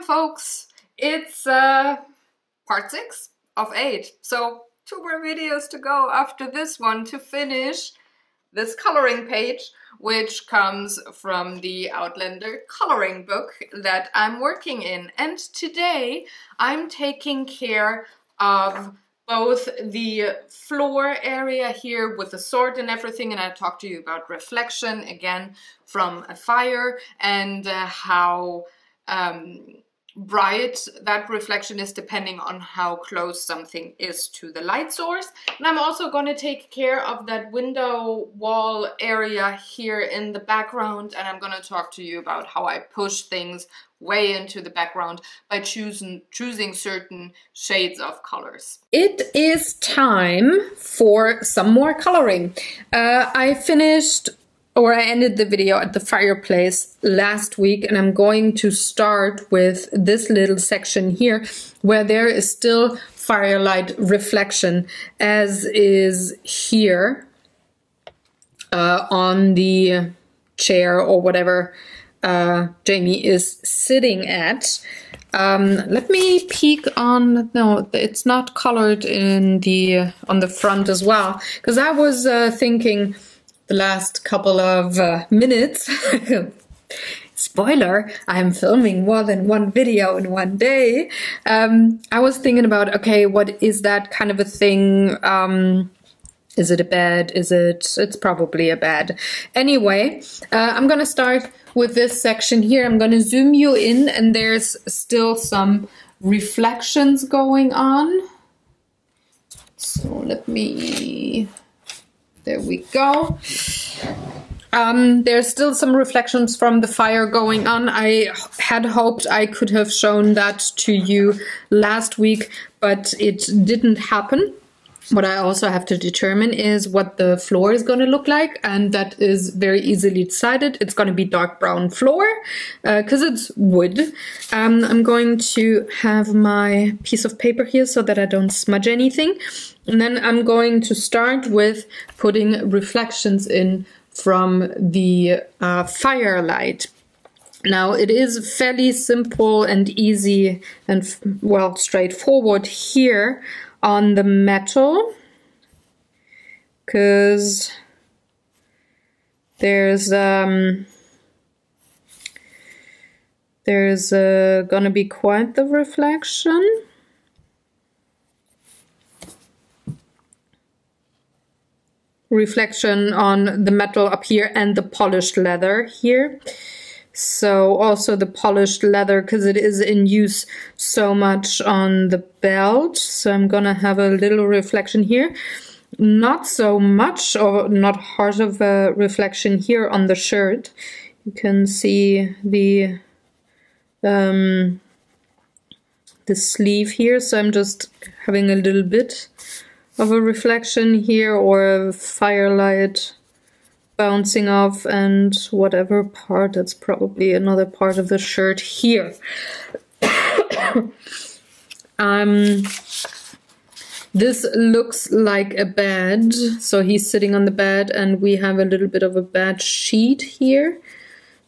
folks, it's part 6 of 8. So 2 more videos to go after this one to finish this coloring page, which comes from the Outlander coloring book that I'm working in. And today I'm taking care of both the floor area here with the sword and everything, and I talked to you about reflection again from a fire and how bright that reflection is depending on how close something is to the light source. And I'm also going to take care of that window wall area here in the background, and I'm going to talk to you about how I push things way into the background by choosing certain shades of colors. It is time for some more coloring. I ended the video at the fireplace last week, and I'm going to start with this little section here where there is still firelight reflection, as is here on the chair or whatever Jamie is sitting at. Let me peek on, no, it's not colored in on the front as well, because I was thinking the last couple of minutes, spoiler, I'm filming more than one video in one day. I was thinking about, okay, what is that kind of a thing? Is it a bed? It's probably a bed. Anyway, I'm gonna start with this section here. I'm gonna zoom you in, and there's still some reflections going on. So let me, there we go. There's still some reflections from the fire going on. I had hoped I could have shown that to you last week, but it didn't happen. What I also have to determine is what the floor is going to look like, and that is very easily decided. It's going to be dark brown floor because it's wood. I'm going to have my piece of paper here so that I don't smudge anything, and then I'm going to start with putting reflections in from the firelight. Now, it is fairly simple and easy and, well, straightforward here on the metal, because there's gonna be quite the reflection. Reflection on the metal up here and the polished leather here. So also the polished leather, because it is in use so much on the belt. So I'm gonna have a little reflection here. Not so much, or not hard of a reflection here on the shirt. You can see the sleeve here. So I'm just having a little bit of a reflection here, or a firelight bouncing off, and whatever part, that's probably another part of the shirt here. This looks like a bed, so he's sitting on the bed, and we have a little bit of a bed sheet here.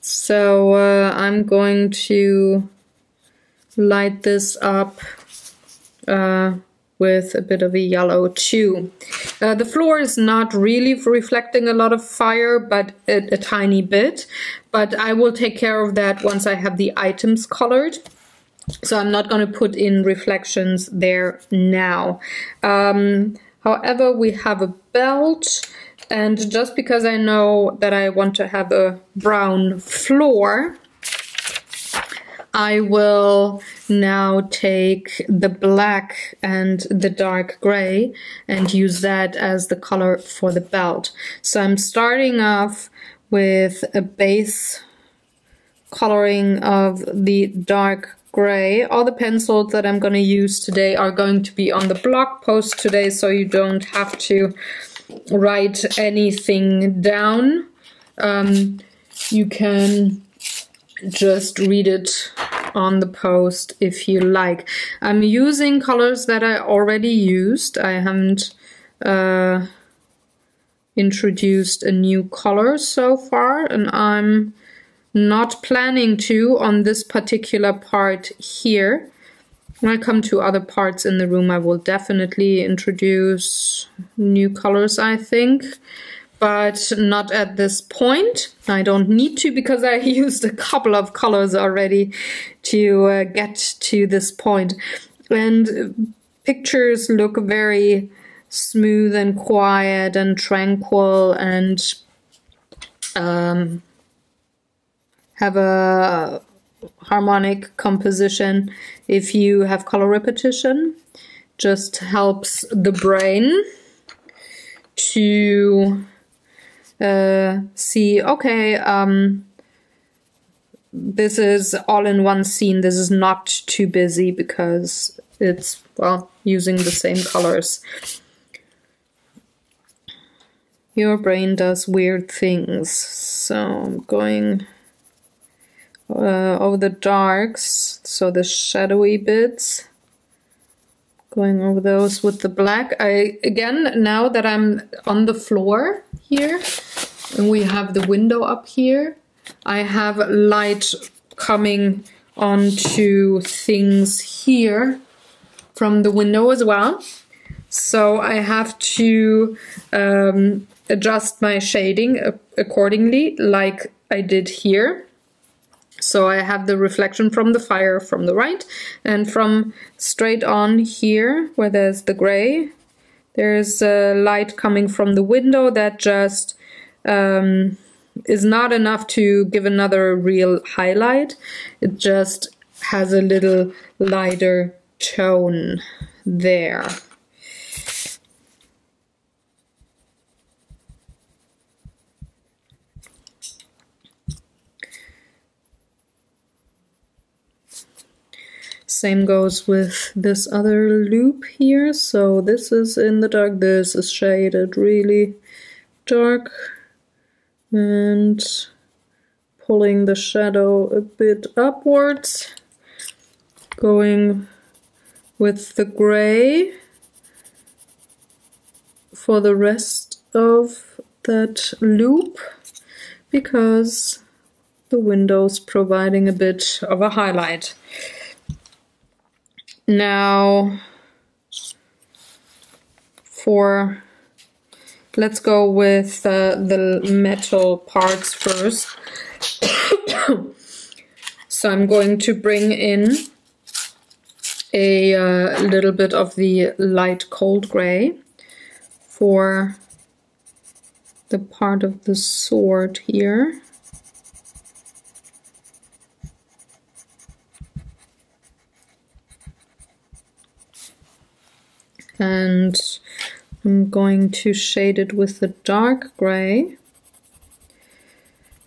So I'm going to light this up with a bit of a yellow too. The floor is not really reflecting a lot of fire, but a tiny bit. But I will take care of that once I have the items colored. So I'm not going to put in reflections there now. However, we have a belt, and just because I know that I want to have a brown floor, I will now take the black and the dark gray and use that as the color for the belt. So I'm starting off with a base coloring of the dark gray. All the pencils that I'm going to use today are going to be on the blog post today, so you don't have to write anything down. You can just read it on the post if you like. I'm using colors that I already used. I haven't introduced a new color so far, and I'm not planning to on this particular part here. When I come to other parts in the room, I will definitely introduce new colors, I think, but not at this point. I don't need to because I used a couple of colors already to get to this point. And pictures look very smooth and quiet and tranquil and have a harmonic composition. If you have color repetition, just helps the brain to see, okay, this is all in one scene. This is not too busy because it's, well, using the same colors. Your brain does weird things. So I'm going over the darks, so the shadowy bits, going over those with the black. Again, now that I'm on the floor here and we have the window up here, I have light coming onto things here from the window as well. So I have to adjust my shading accordingly, like I did here. So I have the reflection from the fire from the right, and from straight on here where there's the gray, there's light coming from the window that just is not enough to give another real highlight. It just has a little lighter tone there. Same goes with this other loop here. So this is in the dark, this is shaded really dark, and pulling the shadow a bit upwards, going with the gray for the rest of that loop, because the window's providing a bit of a highlight. Now, let's go with the metal parts first. So I'm going to bring in a little bit of the light cold gray for the part of the sword here. And I'm going to shade it with the dark gray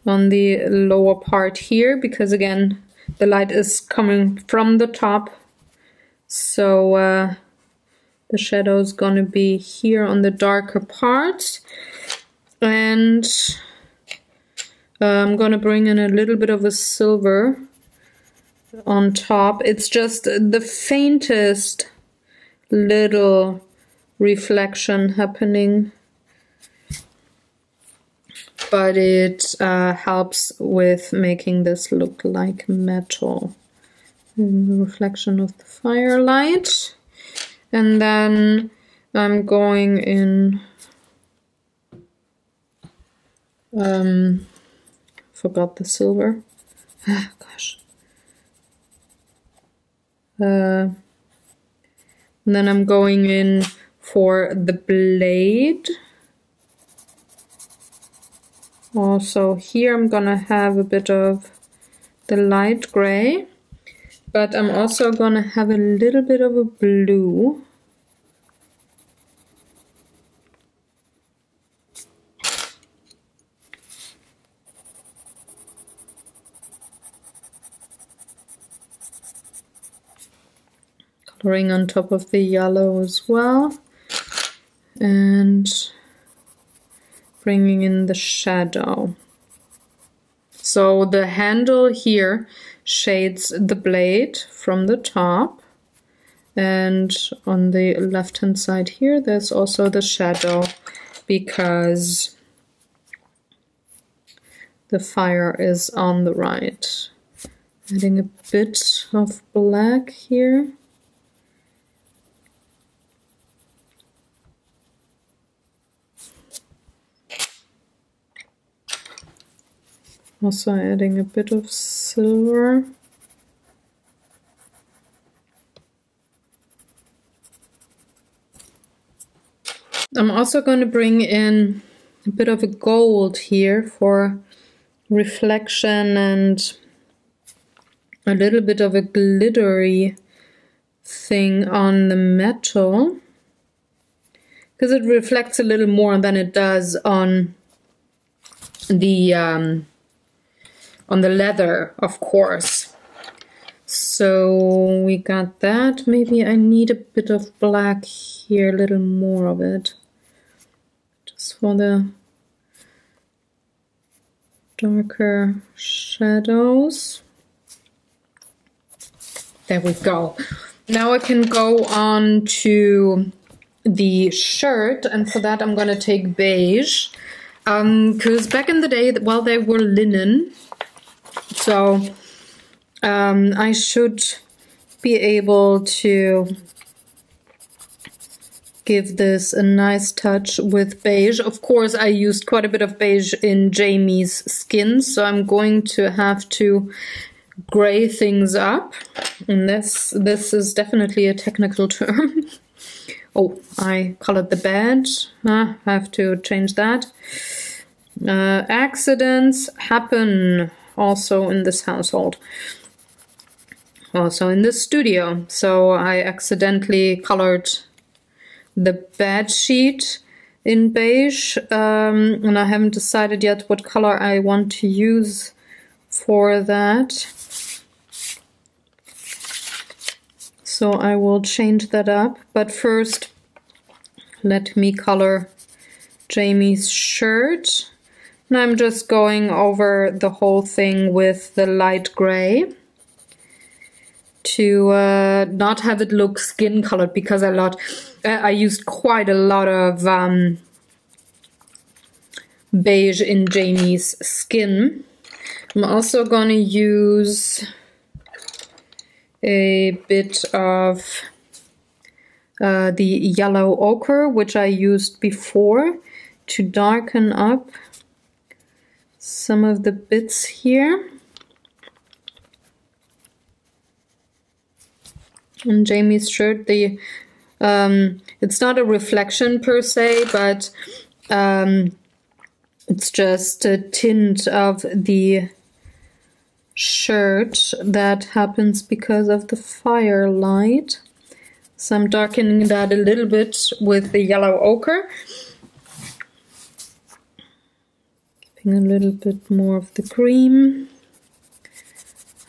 on the lower part here, because again the light is coming from the top, so the shadow is going to be here on the darker part. And I'm going to bring in a little bit of a silver on top. It's just the faintest little reflection happening, but it helps with making this look like metal. And the reflection of the firelight. And then I'm going in, forgot the silver. Gosh. And then I'm going in for the blade. Also here I'm gonna have a bit of the light gray, but I'm also gonna have a little bit of a blue. Coloring on top of the yellow as well, and bringing in the shadow. So the handle here shades the blade from the top, and on the left hand side here there's also the shadow, because the fire is on the right. Adding a bit of black here. Also adding a bit of silver. I'm also going to bring in a bit of a gold here for reflection and a little bit of a glittery thing on the metal, because it reflects a little more than it does on the leather, of course. So we got that. Maybe I need a bit of black here, a little more of it, just for the darker shadows. There we go. Now I can go on to the shirt, and for that I'm gonna take beige, because back in the day, well, they were linen, so I should be able to give this a nice touch with beige. Of course, I used quite a bit of beige in Jamie's skin, so I'm going to have to gray things up, and this is definitely a technical term. Oh, I colored the badge. I have to change that. Accidents happen also in this household, also in this studio. So I accidentally colored the bed sheet in beige, and I haven't decided yet what color I want to use for that. So I will change that up, but first let me color Jamie's shirt. And I'm just going over the whole thing with the light gray to not have it look skin colored, because I used quite a lot of beige in Jamie's skin. I'm also going to use a bit of the yellow ochre, which I used before, to darken up some of the bits here. On Jamie's shirt, it's not a reflection per se, but it's just a tint of the shirt that happens because of the firelight. So I'm darkening that a little bit with the yellow ochre, giving a little bit more of the cream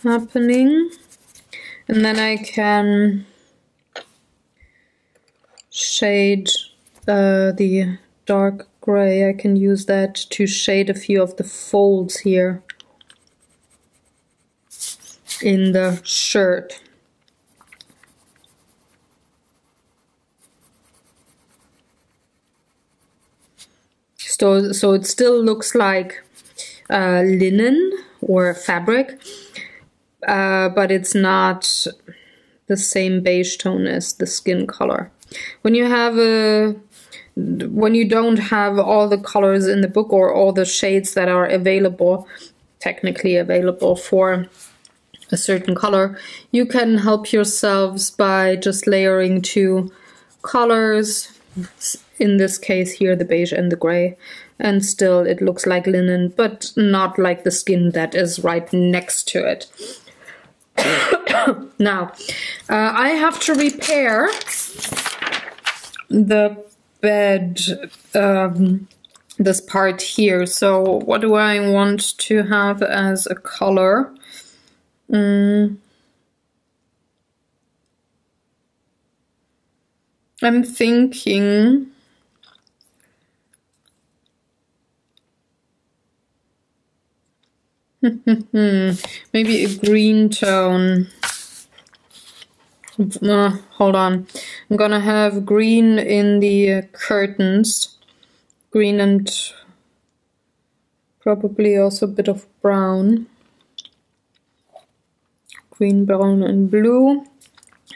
happening, and then I can shade the dark gray. I can use that to shade a few of the folds here in the shirt. So it still looks like linen or fabric, but it's not the same beige tone as the skin color. When you don't have all the colors in the book, or all the shades that are available, technically available for a certain color, you can help yourselves by just layering 2 colors, in this case here the beige and the gray, and still it looks like linen, but not like the skin that is right next to it. Now I have to repair the bed, this part here. So what do I want to have as a color? I'm thinking maybe a green tone. Hold on. I'm gonna have green in the curtains. Green and Probably also a bit of brown. Green, brown, and blue.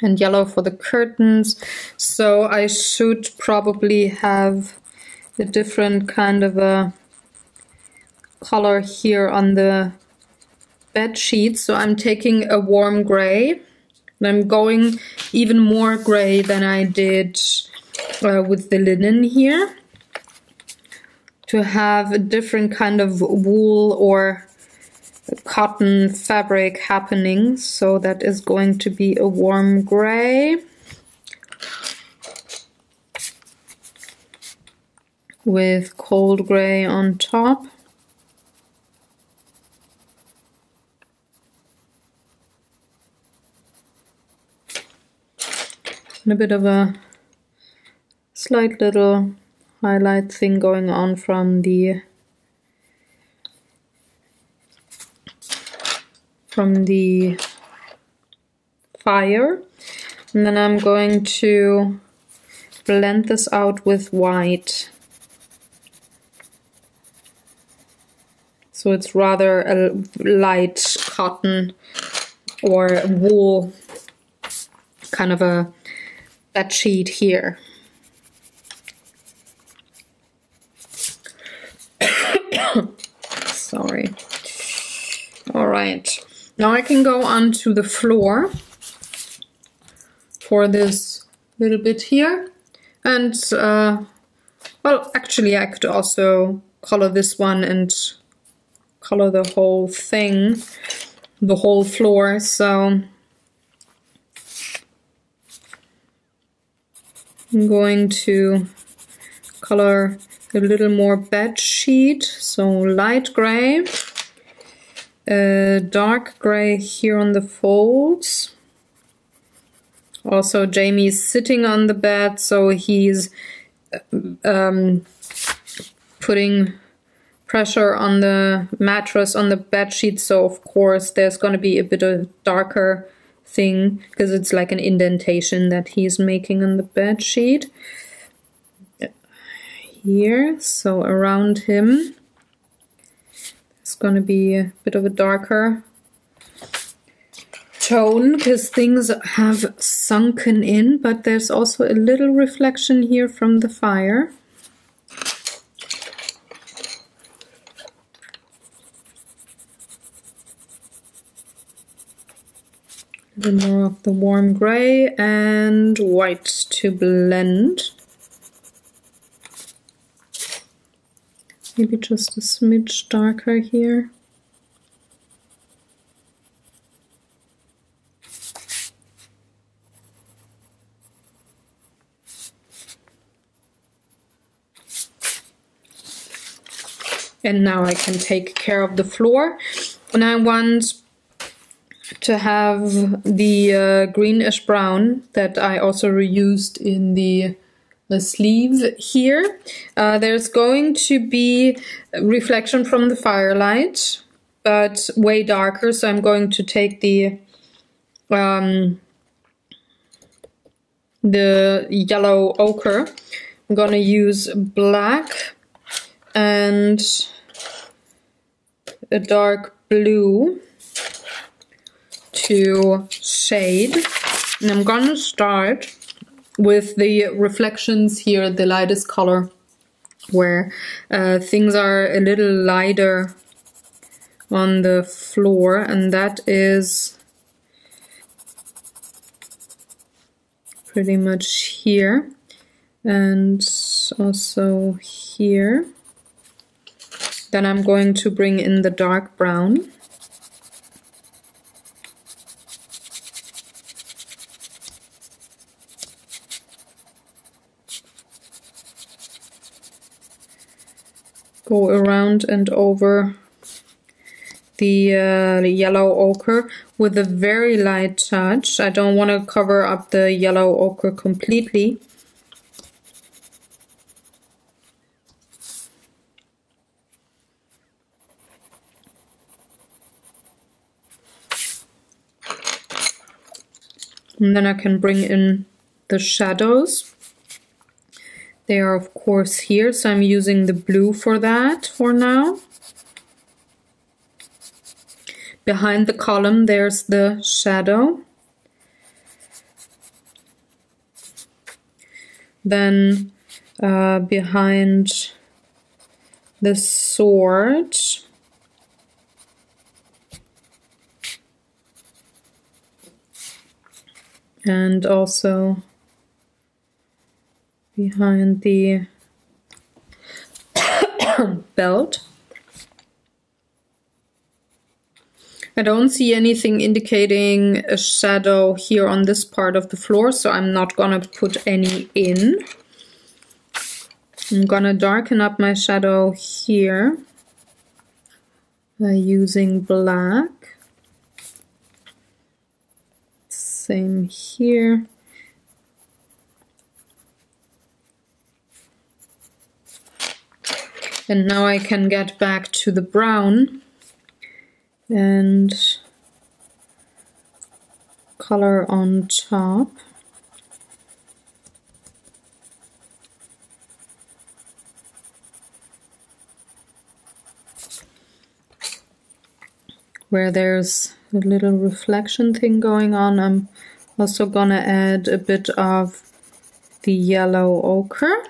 And yellow for the curtains. So I should probably have a different kind of a color here on the bed sheet. So I'm taking a warm gray. And I'm going even more gray than I did with the linen here, to have a different kind of wool or cotton fabric happening. So that is going to be a warm gray with cold gray on top. And a bit of a slight little highlight thing going on from the fire. And then I'm going to blend this out with white. So it's rather a light cotton or wool kind of a bed sheet here. Sorry. All right. Now I can go on to the floor for this little bit here. And, well, actually I could also color this one and color the whole thing, the whole floor. So I'm going to color a little more bed sheet, so light gray, dark gray here on the folds. Also Jamie's sitting on the bed, so he's putting pressure on the mattress, on the bed sheet, so of course there's going to be a bit of darker thing because it's like an indentation that he's making on the bed sheet here. So around him it's going to be a bit of a darker tone because things have sunken in, but there's also a little reflection here from the fire. A bit more of the warm gray and white to blend. Maybe just a smidge darker here. And now I can take care of the floor. And I want to have the greenish brown that I also reused in the sleeve here. There's going to be a reflection from the firelight, but way darker. So I'm going to take the yellow ochre. I'm going to use black and a dark blue to shade. And I'm going to start with the reflections here, the lightest color, where things are a little lighter on the floor, and that is pretty much here and also here. Then I'm going to bring in the dark brown. Go around and over the yellow ochre with a very light touch. I don't want to cover up the yellow ochre completely. And then I can bring in the shadows. They are of course here, so I'm using the blue for that for now. behind the column there's the shadow. Then behind the sword, and also behind the belt. I don't see anything indicating a shadow here on this part of the floor, so I'm not gonna put any in. I'm gonna darken up my shadow here by using black. Same here. And now I can get back to the brown and color on top. Where there's a little reflection thing going on, I'm also gonna add a bit of the yellow ochre.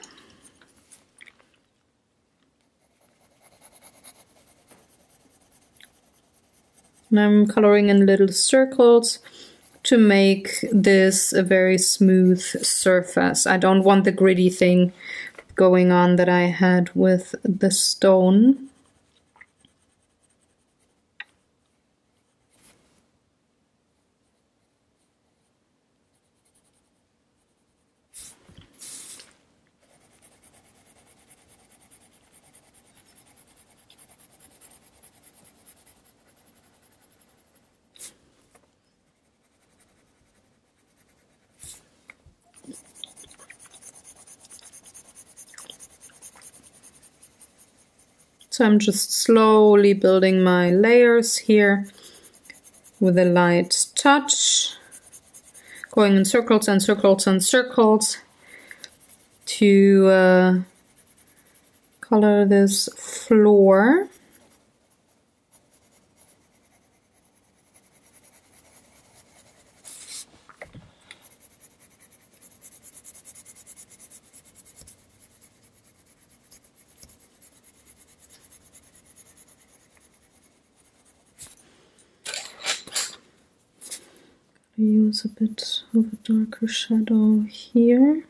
And I'm coloring in little circles to make this a very smooth surface. I don't want the gritty thing going on that I had with the stone. So I'm just slowly building my layers here with a light touch, going in circles and circles and circles to color this floor. Use a bit of a darker shadow here.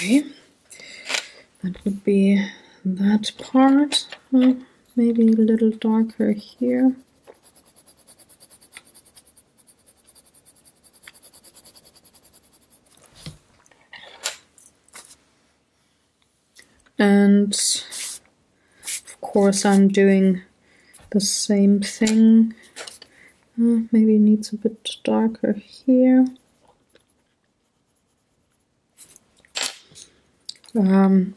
Okay, that would be that part. Maybe a little darker here. And of course I'm doing the same thing. Maybe it needs a bit darker here.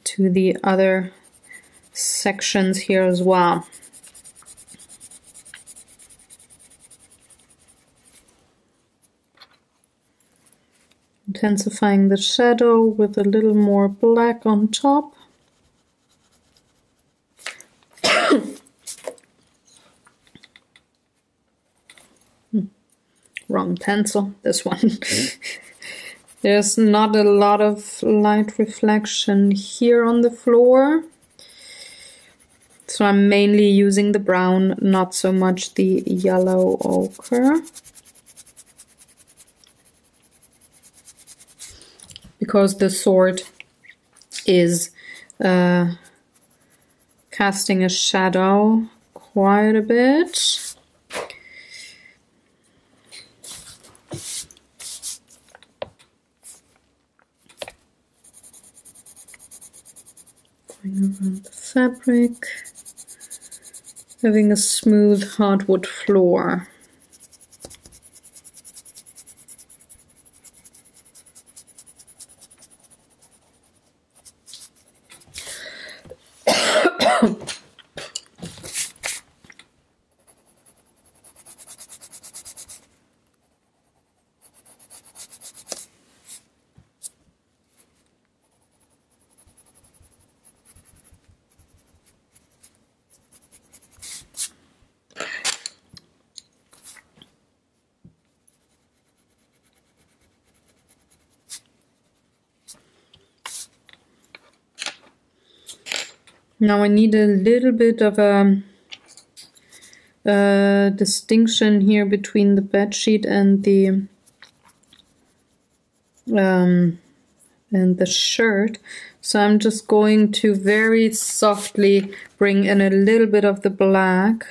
To the other sections here as well. Intensifying the shadow with a little more black on top. Wrong pencil, this one. There's not a lot of light reflection here on the floor. So I'm mainly using the brown, not so much the yellow ochre. Because the sword is casting a shadow quite a bit. Going around the fabric, having a smooth hardwood floor. Now I need a little bit of a distinction here between the bedsheet and the shirt. So I'm just going to very softly bring in a little bit of the black.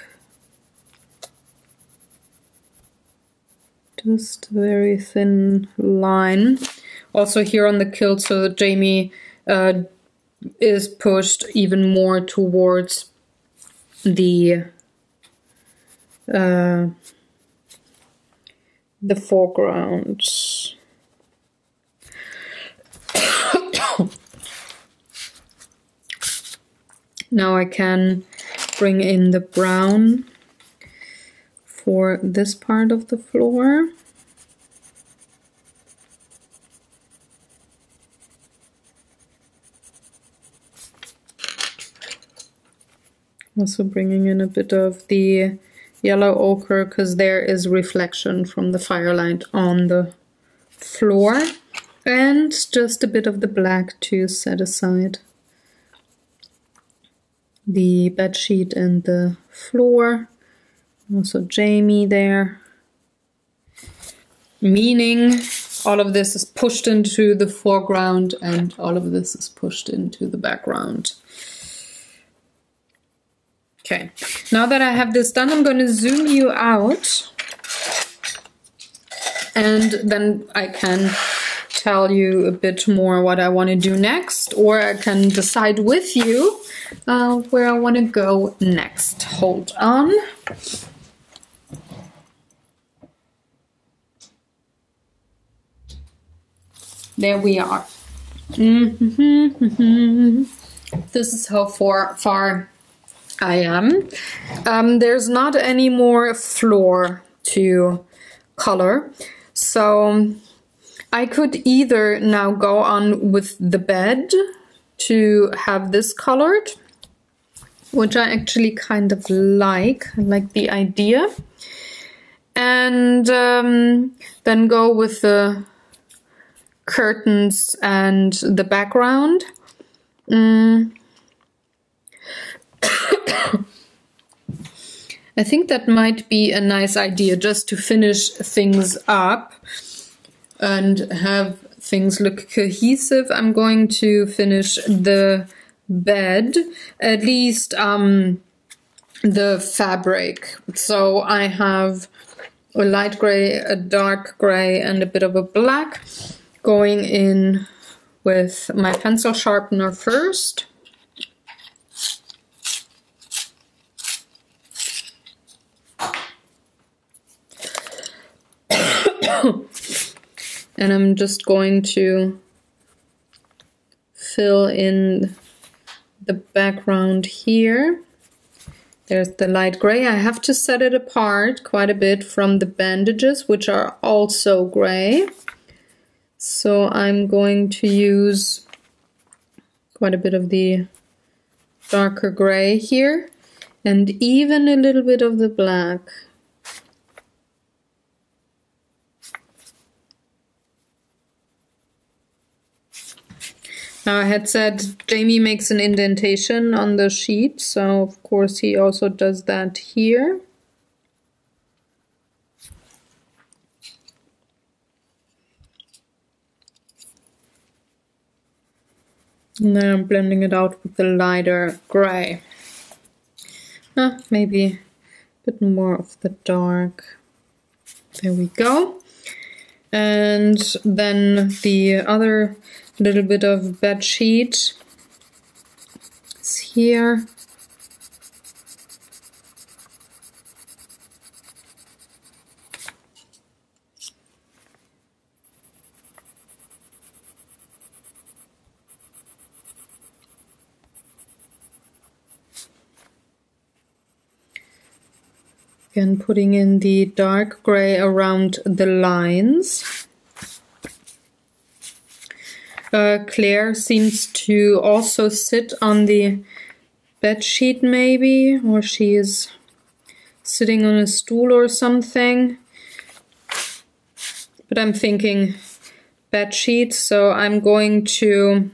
Just a very thin line. Also here on the kilt, so that Jamie is pushed even more towards the foreground. Now I can bring in the brown for this part of the floor. Also bringing in a bit of the yellow ochre because there is reflection from the firelight on the floor, and just a bit of the black to set aside the bedsheet and the floor. Also Jamie there, meaning all of this is pushed into the foreground and all of this is pushed into the background. Okay, now that I have this done, I'm going to zoom you out and then I can tell you a bit more what I want to do next, or I can decide with you where I want to go next. Hold on. There we are. This is how far I am. There's not any more floor to color, so I could either now go on with the bed to have this colored, which I actually kind of like. I like the idea, and then go with the curtains and the background. I think that might be a nice idea, just to finish things up and have things look cohesive. I'm going to finish the bed, at least the fabric. So I have a light gray, a dark gray, and a bit of a black, going in with my pencil sharpener first. And I'm just going to fill in the background here. There's the light gray. I have to set it apart quite a bit from the bandages, which are also gray. So I'm going to use quite a bit of the darker gray here, and even a little bit of the black. Now I had said Jamie makes an indentation on the sheet, so of course he also does that here. And then I'm blending it out with the lighter gray. Maybe a bit more of the dark. There we go. And then the other little bit of bed sheet is here. Again, putting in the dark gray around the lines. Claire seems to also sit on the bed sheet maybe, or she is sitting on a stool or something. But I'm thinking bed sheet, so I'm going to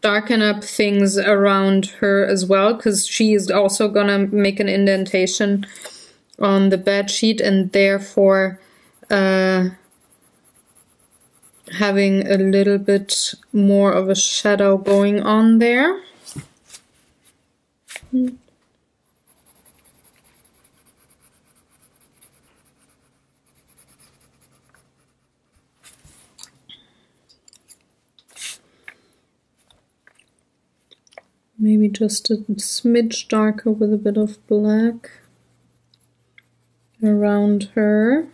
darken up things around her as well, because she is also gonna make an indentation on the bed sheet, and therefore having a little bit more of a shadow going on there. Maybe just a smidge darker with a bit of black around her.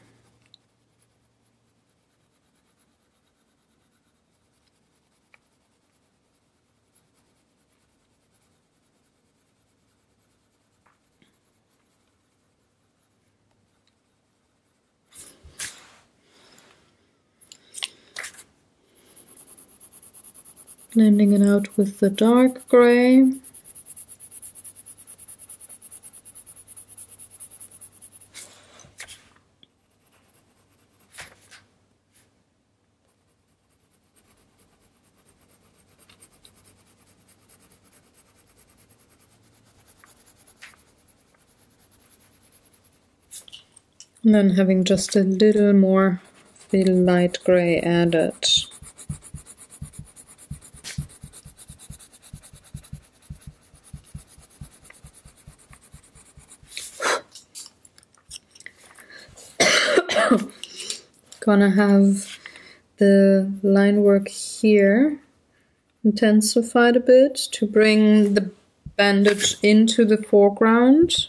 Blending it out with the dark gray. And then having just a little more of the light gray added. Gonna have the line work here intensified a bit to bring the bandage into the foreground.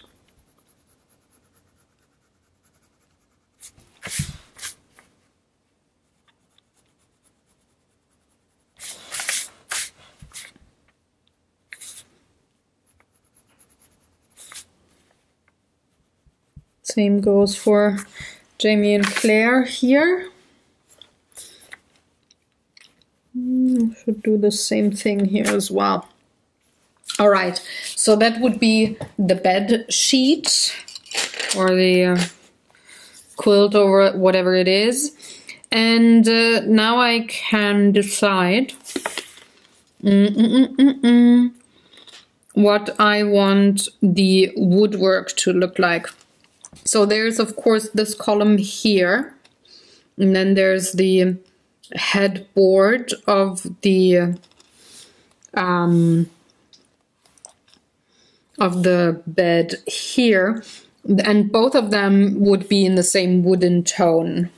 Same goes for Jamie and Claire here. Should do the same thing here as well. All right, so that would be the bed sheet or the quilt over whatever it is. And now I can decide what I want the woodwork to look like. So there's of course this column here, and then there's the headboard of the bed here, and both of them would be in the same wooden tone.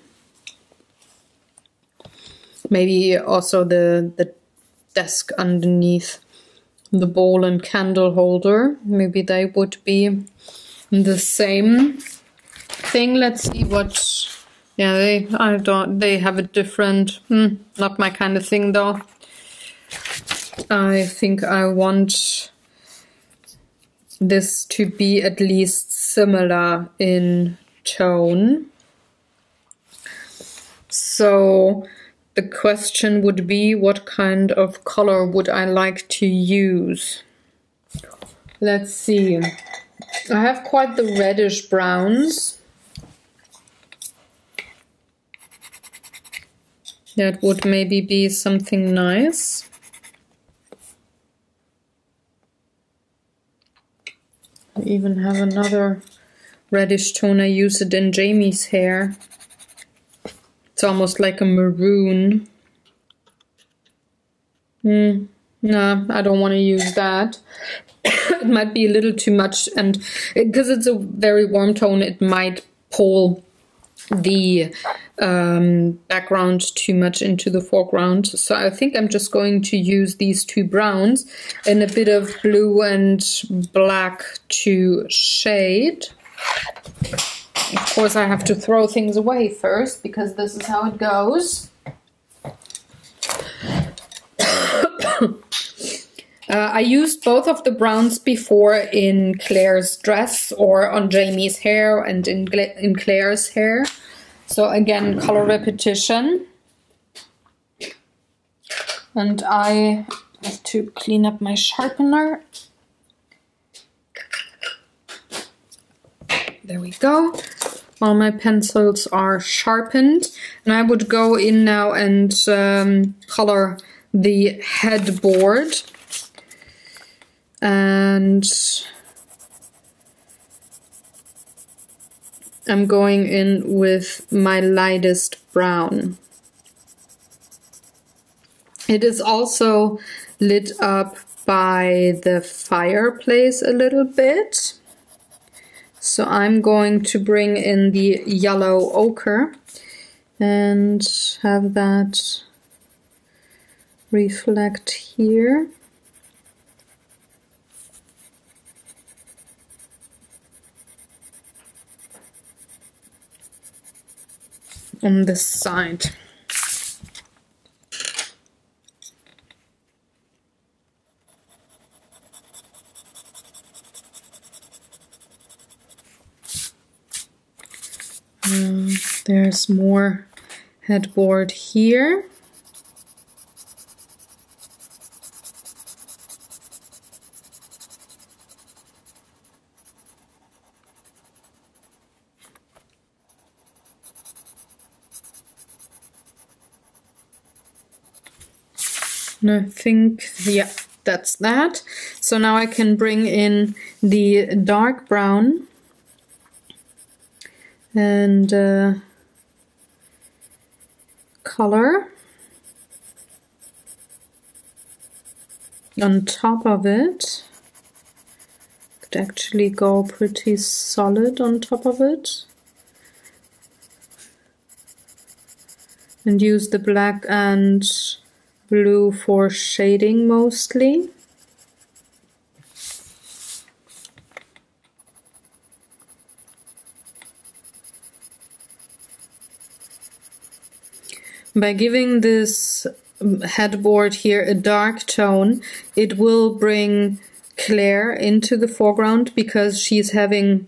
Maybe also the desk underneath the bowl and candle holder, maybe they would be the same thing. Let's see what, yeah, they have a different, not my kind of thing though. I think I want this to be at least similar in tone. So the question would be, what kind of color would I like to use? Let's see. I have quite the reddish browns. That would maybe be something nice. I even have another reddish tone. I use it in Jamie's hair. It's almost like a maroon. No, I don't want to use that. It might be a little too much, and because it's a very warm tone, it might pull the background too much into the foreground. So I think I'm just going to use these two browns and a bit of blue and black to shade. Of course, I have to throw things away first, because this is how it goes. I used both of the browns before in Claire's dress or on Jamie's hair and in Claire's hair. So again, color repetition. And I have to clean up my sharpener. There we go. All my pencils are sharpened. And I would go in now and color the headboard. And I'm going in with my lightest brown. It is also lit up by the fireplace a little bit. So I'm going to bring in the yellow ochre and have that reflect here. On this side. There's more headboard here. And I think, yeah, that's that. So now I can bring in the dark brown and color on top of it. Could actually go pretty solid on top of it. And use the black and blue for shading mostly. By giving this headboard here a dark tone, it will bring Claire into the foreground because she's having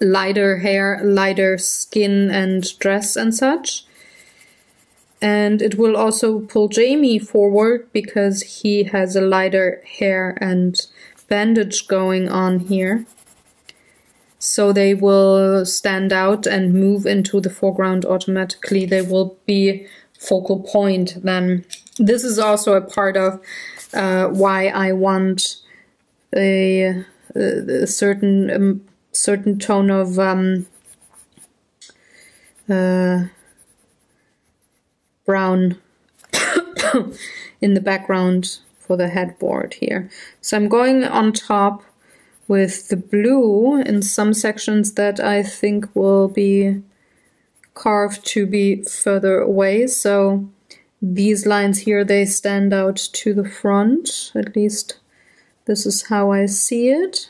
lighter hair, lighter skin and dress and such. And it will also pull Jamie forward because he has a lighter hair and bandage going on here. So they will stand out and move into the foreground automatically. They will be focal point then. This is also a part of why I want a certain tone of brown in the background for the headboard here. So I'm going on top with the blue in some sections that I think will be carved to be further away. So these lines here, they stand out to the front. At least this is how I see it.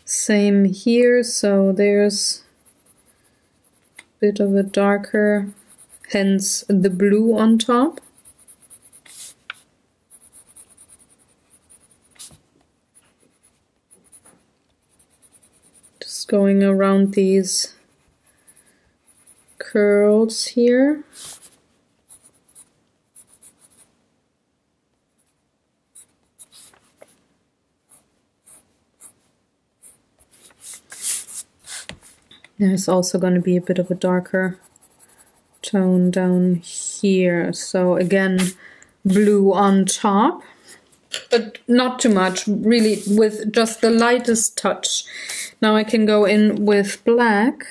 Same here, so there's a bit of a darker, hence the blue on top. going around these curls here. There's also going to be a bit of a darker tone down here. So again, blue on top, but not too much, really, with just the lightest touch. Now I can go in with black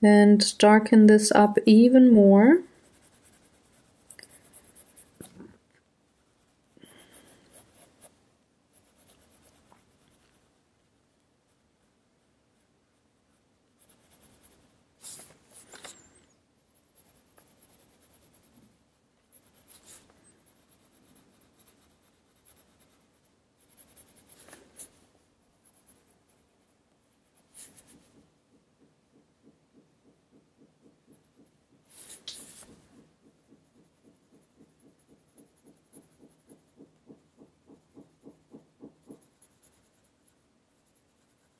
and darken this up even more.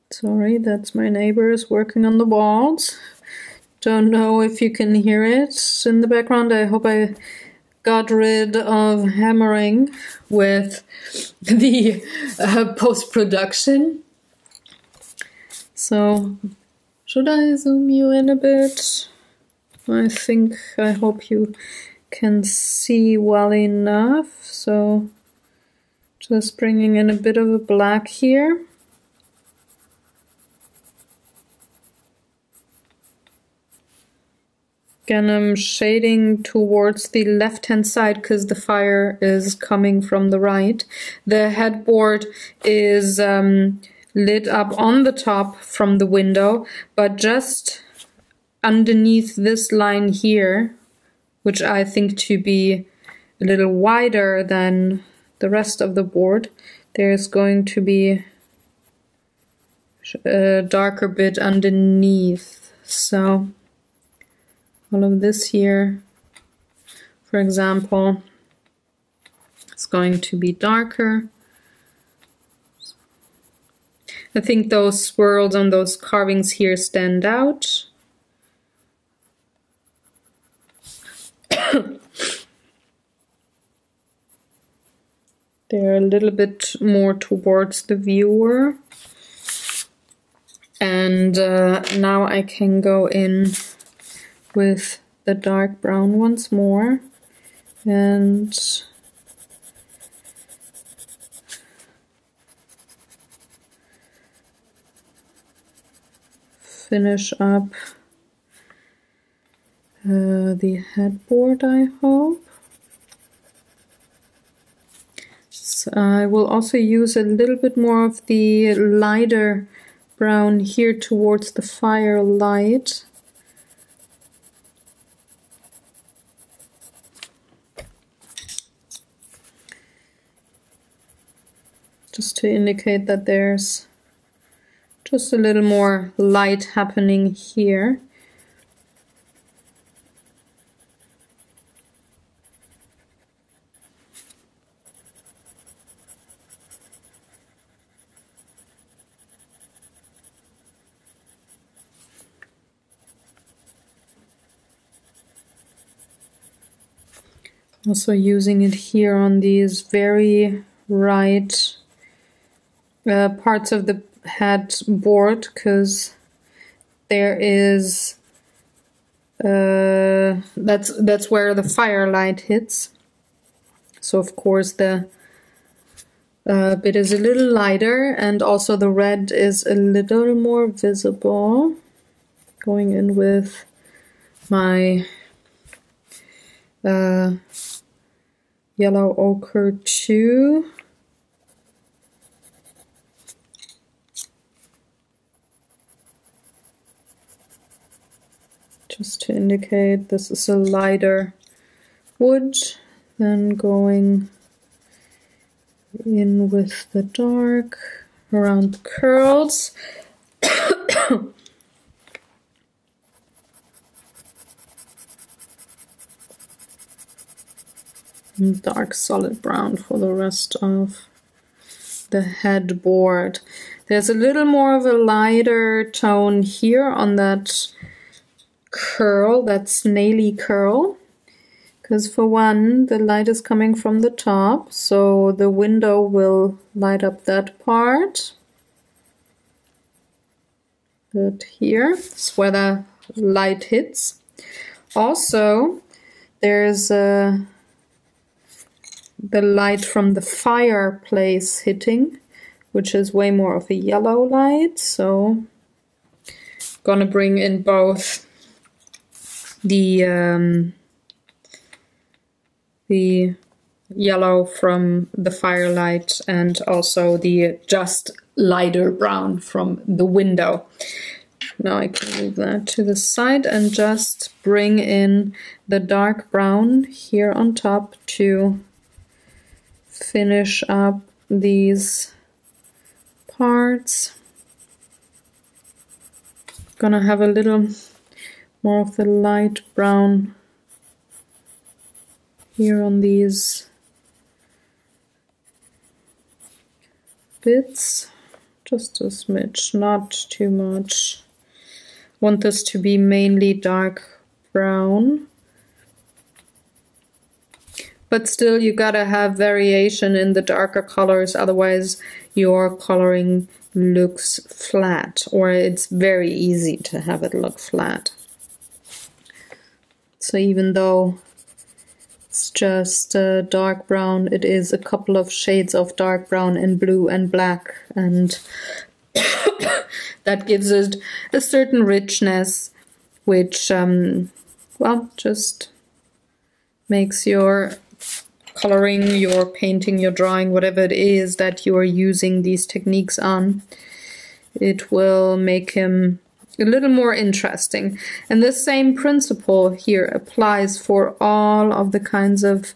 Sorry, that's my neighbors working on the walls. Don't know if you can hear it in the background. I hope I got rid of hammering with the post-production. So, should I zoom you in a bit? I hope you can see well enough. So, just bringing in a bit of a black here. Again, I'm shading towards the left-hand side because the fire is coming from the right. The headboard is lit up on the top from the window, but just underneath this line here, which I think to be a little wider than the rest of the board, there's going to be a darker bit underneath. So all of this here, for example, is going to be darker. I think those swirls on those carvings here stand out. They're a little bit more towards the viewer. And now I can go in with the dark brown once more and finish up the headboard, I hope. So I will also use a little bit more of the lighter brown here towards the firelight. Just to indicate that there's just a little more light happening here. Also using it here on these very right parts of the headboard, because there is that's where the firelight hits. So of course the bit is a little lighter, and also the red is a little more visible. Going in with my yellow ochre too. Just to indicate this is a lighter wood. Then going in with the dark around the curls. And dark solid brown for the rest of the headboard. There's a little more of a lighter tone here on that curl, that snaily curl. Because for one, the light is coming from the top, so the window will light up that part. But here is where the light hits. Also, there's the light from the fireplace hitting, which is way more of a yellow light. So, gonna bring in both the yellow from the firelight and also the just lighter brown from the window. Now I can move that to the side and just bring in the dark brown here on top to finish up these parts. Gonna have a little more of the light brown here on these bits, just a smidge, not too much. Want this to be mainly dark brown, but still you gotta have variation in the darker colors, otherwise your coloring looks flat, or it's very easy to have it look flat. So even though it's just dark brown, it is a couple of shades of dark brown and blue and black, and that gives it a certain richness, which, well, just makes your coloring, your painting, your drawing, whatever it is that you are using these techniques on, it will make him a little more interesting. And the same principle here applies for all of the kinds of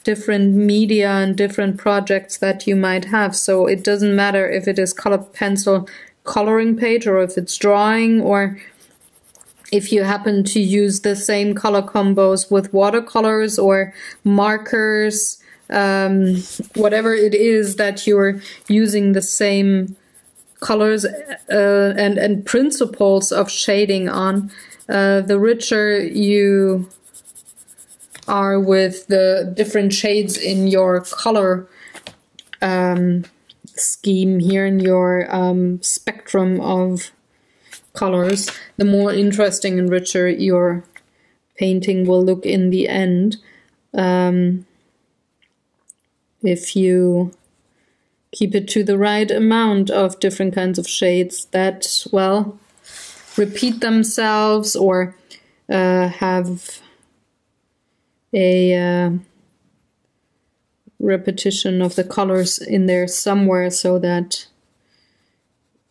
different media and different projects that you might have. So it doesn't matter if it is colored pencil coloring page, or if it's drawing, or if you happen to use the same color combos with watercolors or markers, whatever it is that you're using the same colors and principles of shading on, the richer you are with the different shades in your color scheme here, in your spectrum of colors, the more interesting and richer your painting will look in the end. If you keep it to the right amount of different kinds of shades that, well, repeat themselves, or have a repetition of the colors in there somewhere, so that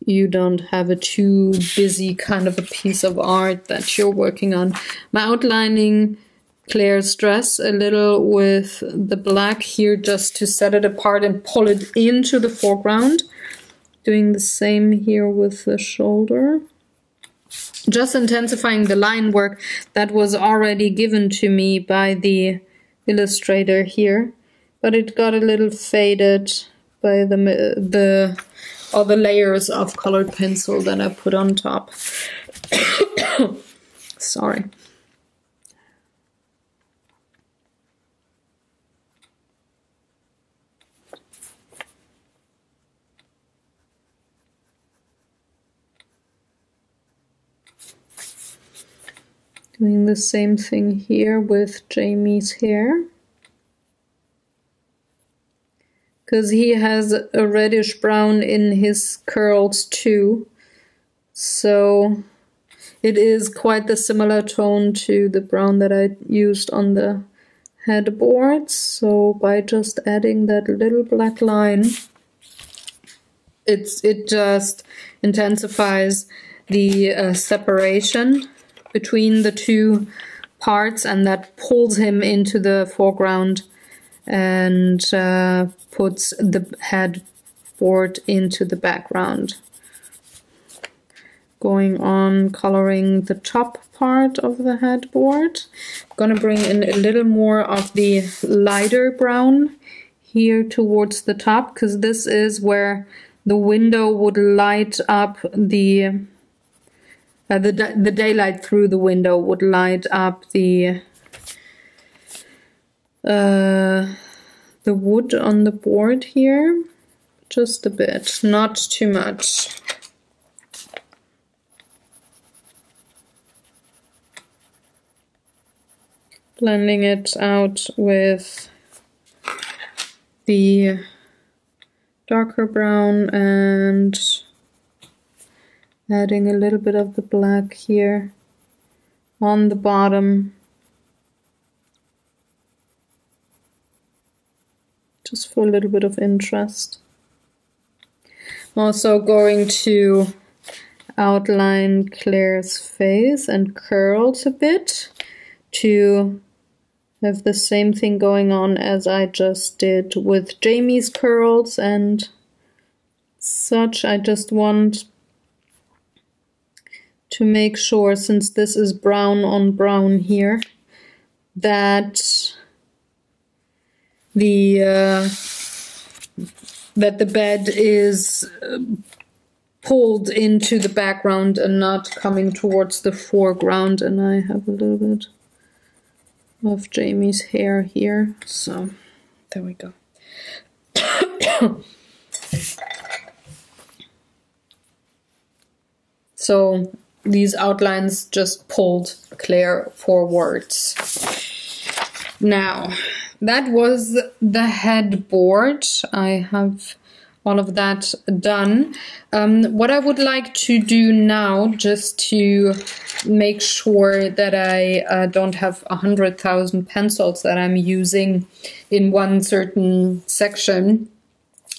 you don't have a too busy kind of a piece of art that you're working on. My outlining Claire's dress a little with the black here, just to set it apart and pull it into the foreground. Doing the same here with the shoulder. Just intensifying the line work that was already given to me by the illustrator here, but it got a little faded by the other layers of colored pencil that I put on top. Sorry. Doing the same thing here with Jamie's hair, because he has a reddish brown in his curls too, so it is quite the similar tone to the brown that I used on the headboard. So by just adding that little black line, it just intensifies the separation between the two parts, and that pulls him into the foreground and puts the headboard into the background. Going on coloring the top part of the headboard. I'm gonna bring in a little more of the lighter brown here towards the top, because this is where the window would light up the daylight through the window would light up the wood on the board here. Just a bit, not too much. Blending it out with the darker brown and adding a little bit of the black here on the bottom. Just for a little bit of interest. I'm also going to outline Claire's face and curls a bit to have the same thing going on as I just did with Jamie's curls and such. I just want to make sure, since this is brown on brown here, that the bed is pulled into the background and not coming towards the foreground. And I have a little bit of Jamie's hair here, so there we go. So these outlines just pulled Claire forwards. Now, that was the headboard. I have all of that done. What I would like to do now, just to make sure that I don't have 100,000 pencils that I'm using in one certain section,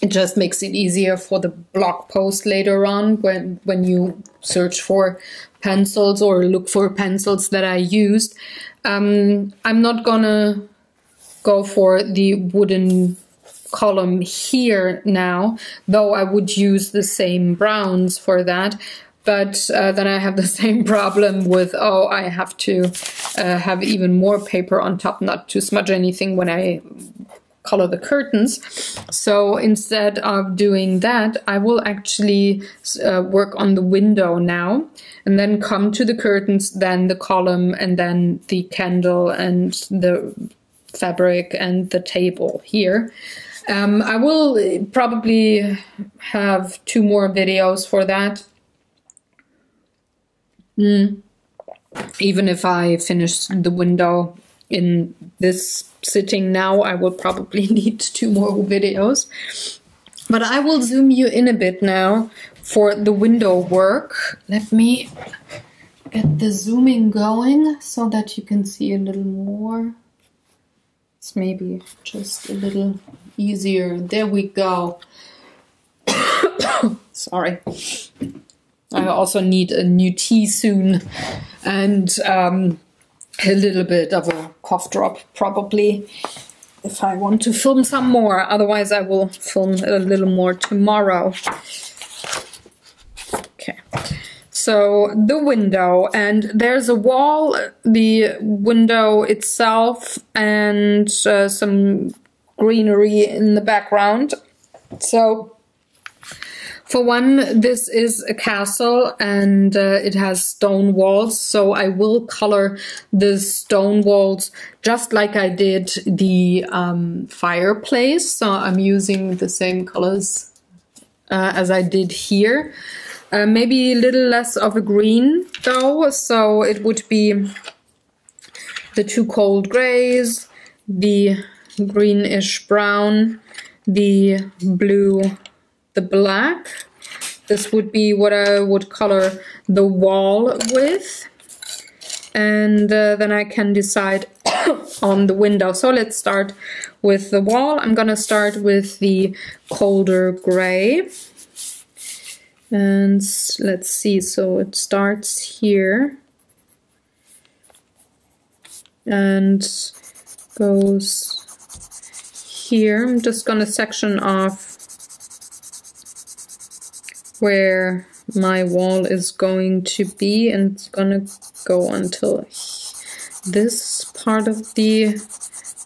it just makes it easier for the blog post later on when you search for pencils or look for pencils that I used. I'm not gonna go for the wooden column here now, though I would use the same browns for that. But then I have the same problem with, oh, I have to have even more paper on top, not to smudge anything when I color the curtains. So instead of doing that, I will actually work on the window now, and then come to the curtains, then the column, and then the candle and the fabric and the table here. I will probably have 2 more videos for that. Even if I finish the window in this sitting now, I will probably need 2 more videos. But I will zoom you in a bit now for the window work. Let me get the zooming going so that you can see a little more. It's maybe just a little easier. There we go. Sorry. I also need a new tea soon, and a little bit of a cough drop probably if I want to film some more. Otherwise I will film a little more tomorrow. Okay, so the window, and there's a wall, the window itself, and some greenery in the background. So for one, this is a castle, and it has stone walls, so I will color the stone walls just like I did the fireplace. So I'm using the same colors as I did here. Maybe a little less of a green though, so it would be the 2 cold grays, the greenish brown, the blue, the black. This would be what I would color the wall with, and then I can decide on the window. So let's start with the wall. I'm gonna start with the colder gray, and let's see, so it starts here and goes here. I'm just gonna section off where my wall is going to be, and it's gonna go until this part of the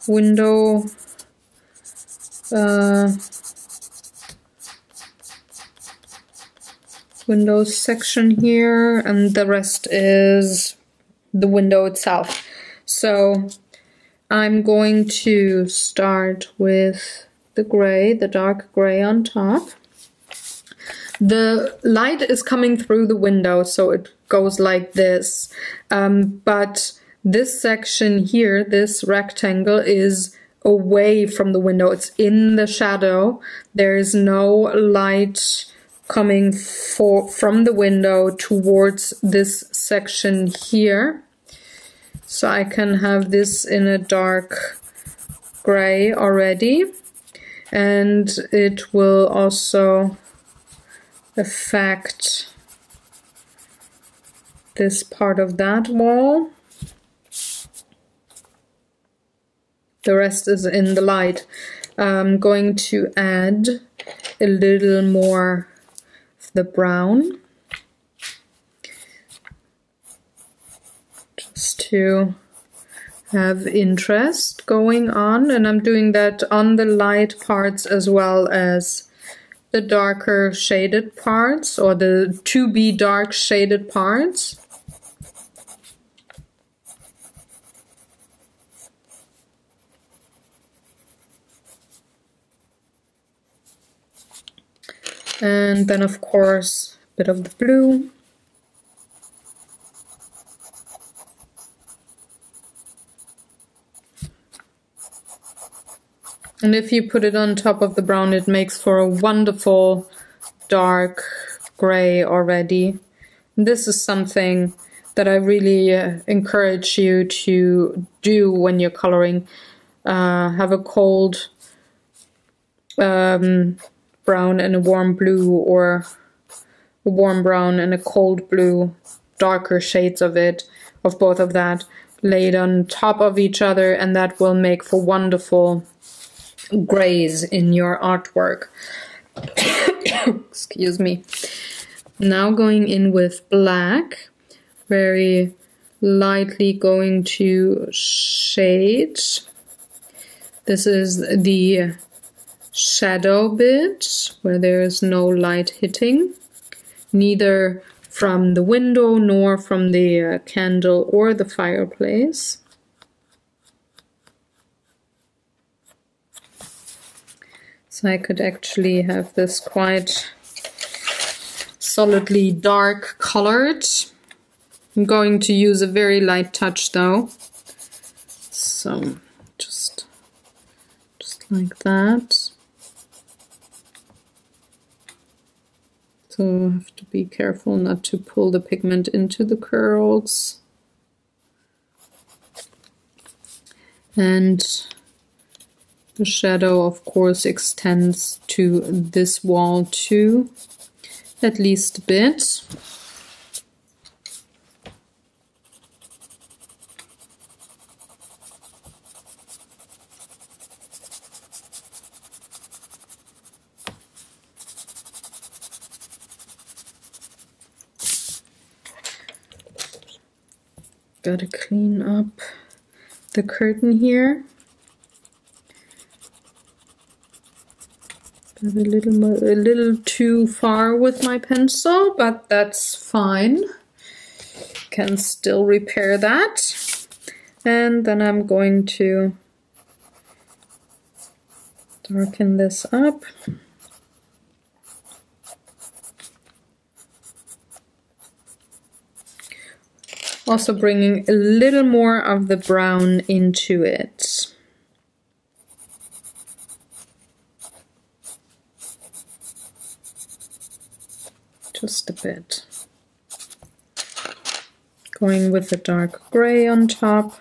window window section here, and the rest is the window itself. So I'm going to start with the gray, the dark gray on top. The light is coming through the window, so it goes like this. But this section here, this rectangle, is away from the window. It's in the shadow. There is no light coming from the window towards this section here. So I can have this in a dark gray already. And it will also affect this part of that wall. The rest is in the light. I'm going to add a little more of the brown, just to have interest going on, and I'm doing that on the light parts as well as the darker shaded parts, or the to be dark shaded parts. And then of course a bit of the blue. And if you put it on top of the brown, it makes for a wonderful dark gray already. And this is something that I really encourage you to do when you're coloring. Have a cold brown and a warm blue, or a warm brown and a cold blue, darker shades of it, of both of that, laid on top of each other, and that will make for wonderful grays in your artwork. Excuse me. Now going in with black, very lightly going to shade. This is the shadow bit where there is no light hitting, neither from the window nor from the candle or the fireplace. So I could actually have this quite solidly dark colored. I'm going to use a very light touch though. So just like that. So I have to be careful not to pull the pigment into the curls. And the shadow, of course, extends to this wall too, at least a bit. Gotta clean up the curtain here. A little too far with my pencil, but that's fine. Can still repair that. And then I'm going to darken this up. Also bringing a little more of the brown into it. Just a bit. Going with the dark gray on top.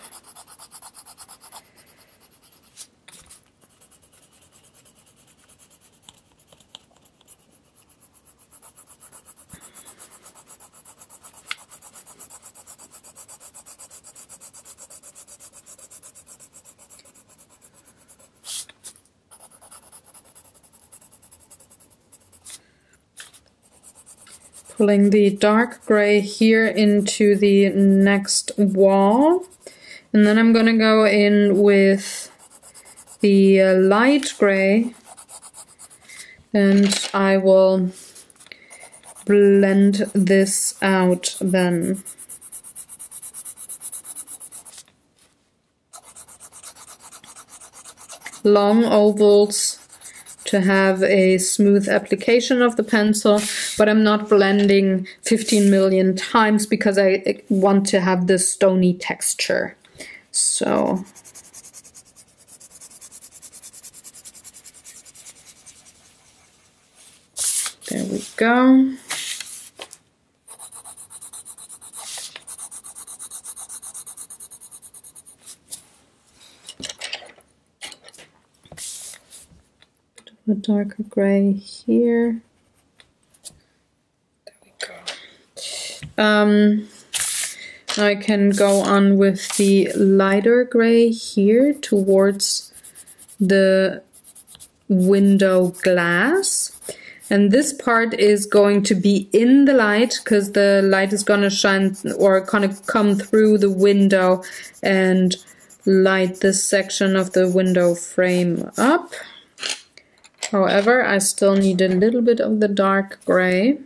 Pulling the dark gray here into the next wall, and then I'm gonna go in with the light gray And I will blend this out then. Long ovals to have a smooth application of the pencil, but I'm not blending 15 million times because I want to have this stony texture. So there we go. A darker gray here. There we go. I can go on with the lighter gray here towards the window glass. And this part is going to be in the light because the light is going to shine or going to come through the window and light this section of the window frame up. However, I still need a little bit of the dark gray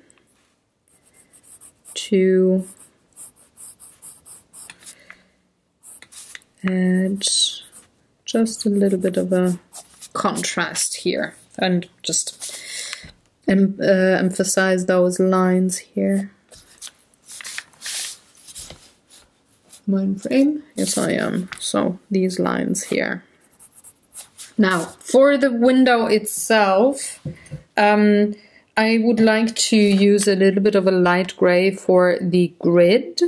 to add just a little bit of a contrast here and just emphasize those lines here. Am I in frame? Yes, I am. So these lines here. Now, for the window itself, I would like to use a little bit of a light gray for the grid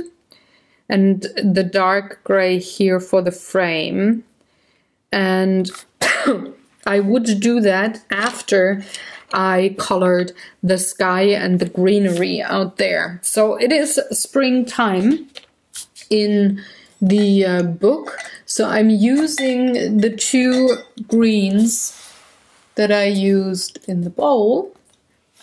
and the dark gray here for the frame. And I would do that after I colored the sky and the greenery out there. So it is springtime in the book. So I'm using the two greens that I used in the bowl.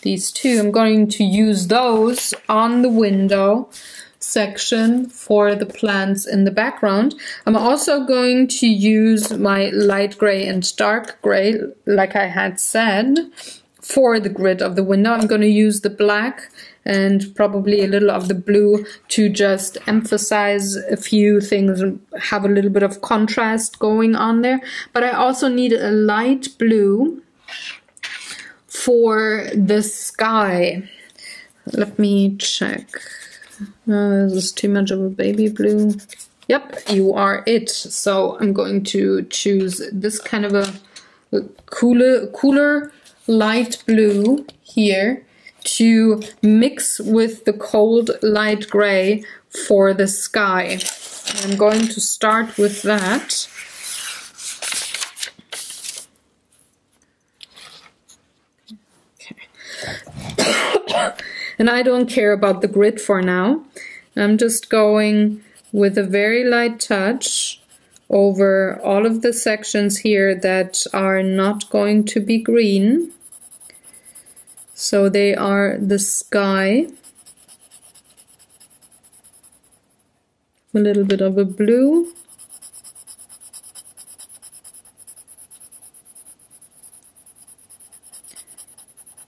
These two, I'm going to use those on the window section for the plants in the background. I'm also going to use my light gray and dark gray, like I had said, for the grid of the window. I'm going to use the black and probably a little of the blue to just emphasize a few things and have a little bit of contrast going on there. But I also need a light blue for the sky. Let me check. This is too much of a baby blue. Yep, you are it. So I'm going to choose this kind of a cooler light blue here to mix with the cold light gray for the sky. I'm going to start with that. Okay. And I don't care about the grid for now. I'm just going with a very light touch over all of the sections here that are not going to be green. So they are the sky, a little bit of a blue,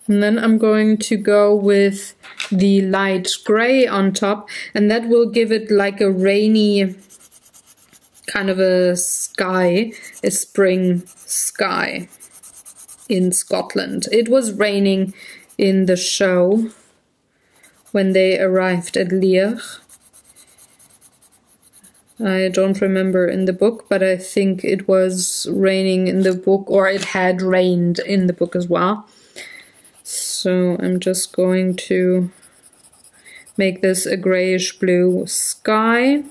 and then I'm going to go with the light gray on top, and that will give it like a rainy kind of a sky, a spring sky in Scotland. It was raining in the show when they arrived at Lear. I don't remember in the book, but I think it was raining in the book, or it had rained in the book as well. So I'm just going to make this a grayish blue sky.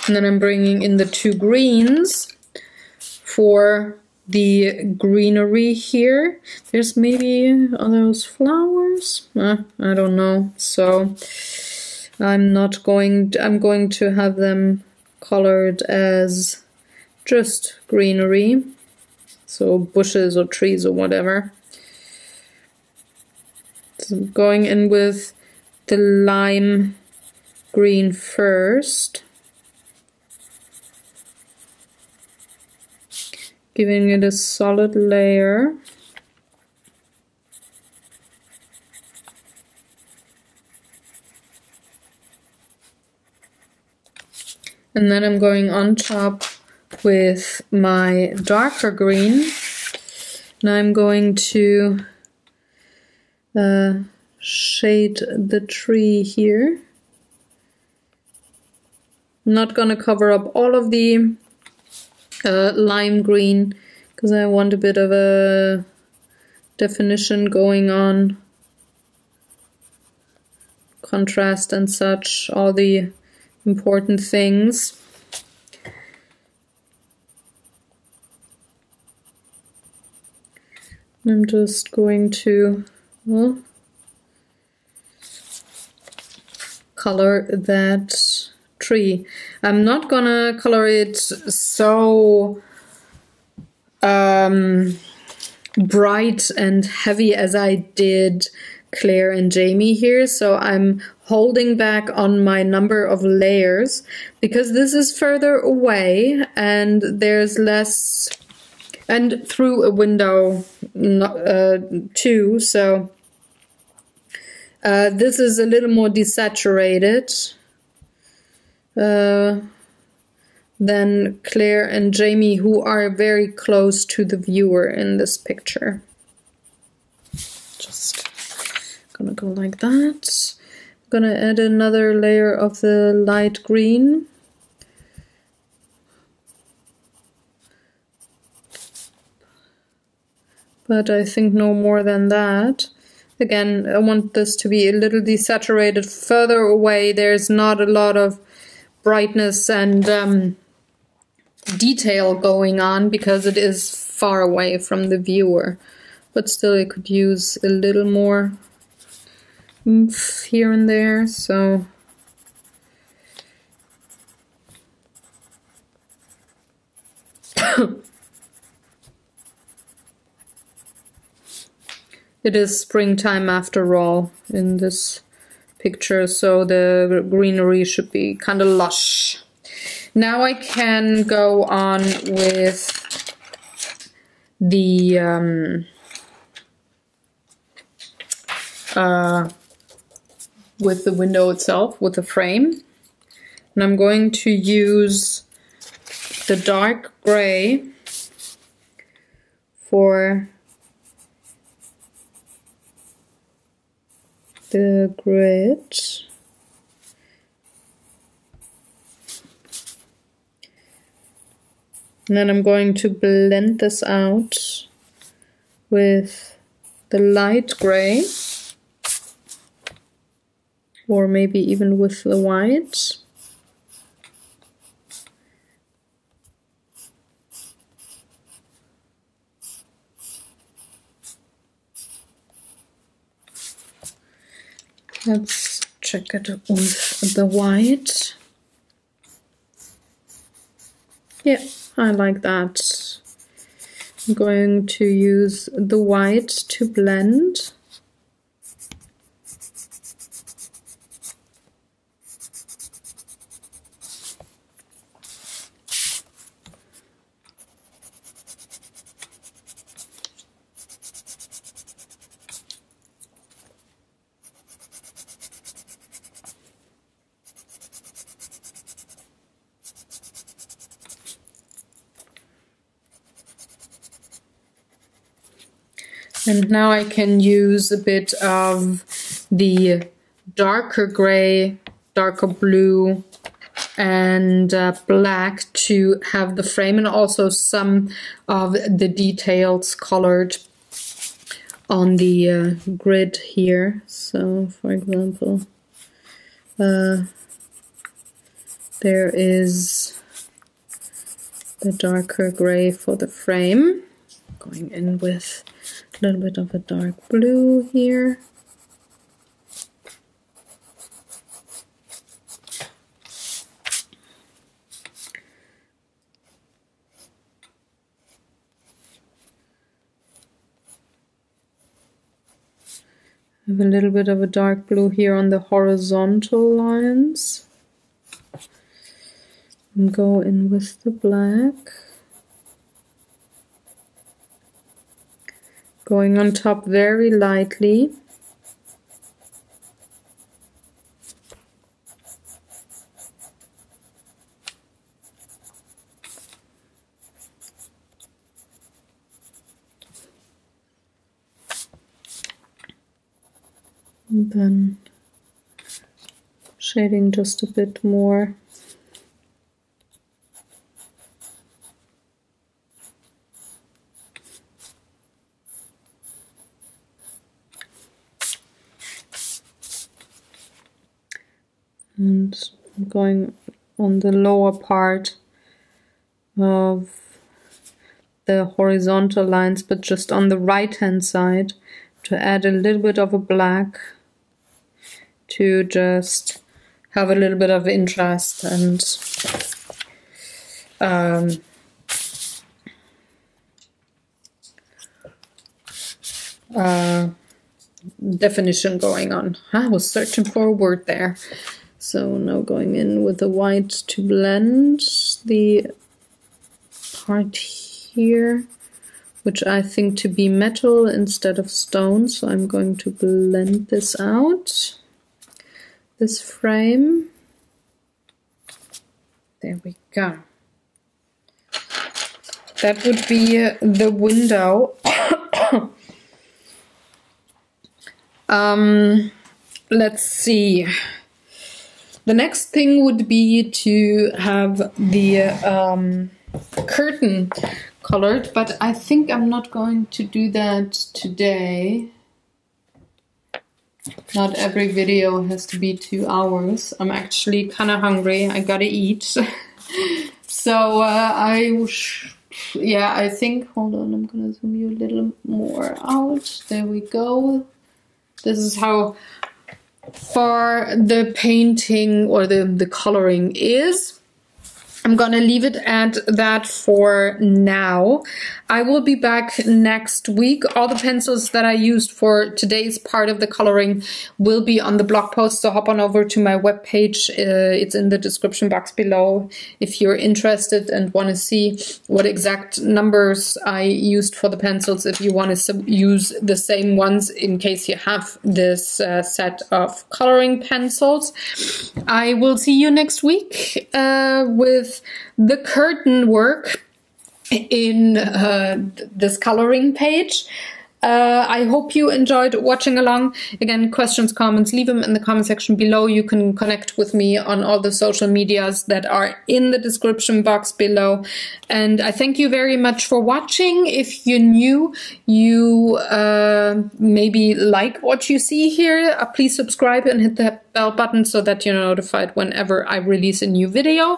And then I'm bringing in the two greens for the greenery here. There's maybe, are those flowers? I don't know. So I'm going to have them colored as just greenery. So bushes or trees or whatever. So I'm going in with the lime green first, giving it a solid layer. And then I'm going on top with my darker green. And I'm going to shade the tree here. I'm not going to cover up all of the lime green because I want a bit of a definition going on. Contrast and such, all the important things. I'm just going to color that tree. I'm not gonna color it so bright and heavy as I did Claire and Jamie here, so I'm holding back on my number of layers because this is further away and there's less, and through a window too, so this is a little more desaturated than Claire and Jamie, who are very close to the viewer in this picture. Just gonna go like that. I'm gonna add another layer of the light green. But I think no more than that. Again, I want this to be a little desaturated further away. There's not a lot of brightness and detail going on because it is far away from the viewer. But still, I could use a little more oomph here and there, so it is springtime after all in this picture, so the greenery should be kind of lush. Now I can go on with the window itself, with the frame. And I'm going to use the dark gray for the grid. And then I'm going to blend this out with the light gray, or maybe even with the white. Let's check it with the white. Yeah, I like that. I'm going to use the white to blend. And now I can use a bit of the darker gray, darker blue, and black to have the frame, and also some of the details colored on the grid here. So, for example, there is the darker gray for the frame, going in with a little bit of a dark blue here. have a little bit of a dark blue here on the horizontal lines. And go in with the black. Going on top very lightly. And then shading just a bit more. And going on the lower part of the horizontal lines, but just on the right hand side, to add a little bit of a black to just have a little bit of interest and definition going on. I was searching for a word there. So now going in with the white to blend the part here, which I think to be metal instead of stone. So I'm going to blend this out, this frame. There we go. That would be the window. Let's see. The next thing would be to have the curtain colored, but I think I'm not going to do that today. Not every video has to be 2 hours. I'm actually kind of hungry. I gotta eat. So yeah, I think, hold on, I'm gonna zoom you a little more out. There we go. This is how far the painting or the coloring is. I'm gonna leave it at that for now. I will be back next week. All the pencils that I used for today's part of the coloring will be on the blog post, so hop on over to my webpage. It's in the description box below if you're interested and want to see what exact numbers I used for the pencils, if you want to use the same ones in case you have this set of coloring pencils. I will see you next week with the curtain work in this coloring page. I hope you enjoyed watching along. Again, questions, comments, leave them in the comment section below. You can connect with me on all the social medias that are in the description box below. And I thank you very much for watching. If you're new, you maybe like what you see here, please subscribe and hit the bell button so that you're notified whenever I release a new video.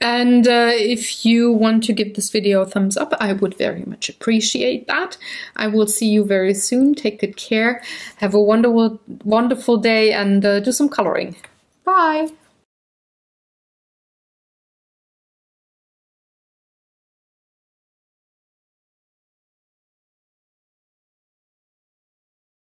And if you want to give this video a thumbs up, I would very much appreciate that. I will see you very soon. Take good care. Have a wonderful day and do some coloring. Bye.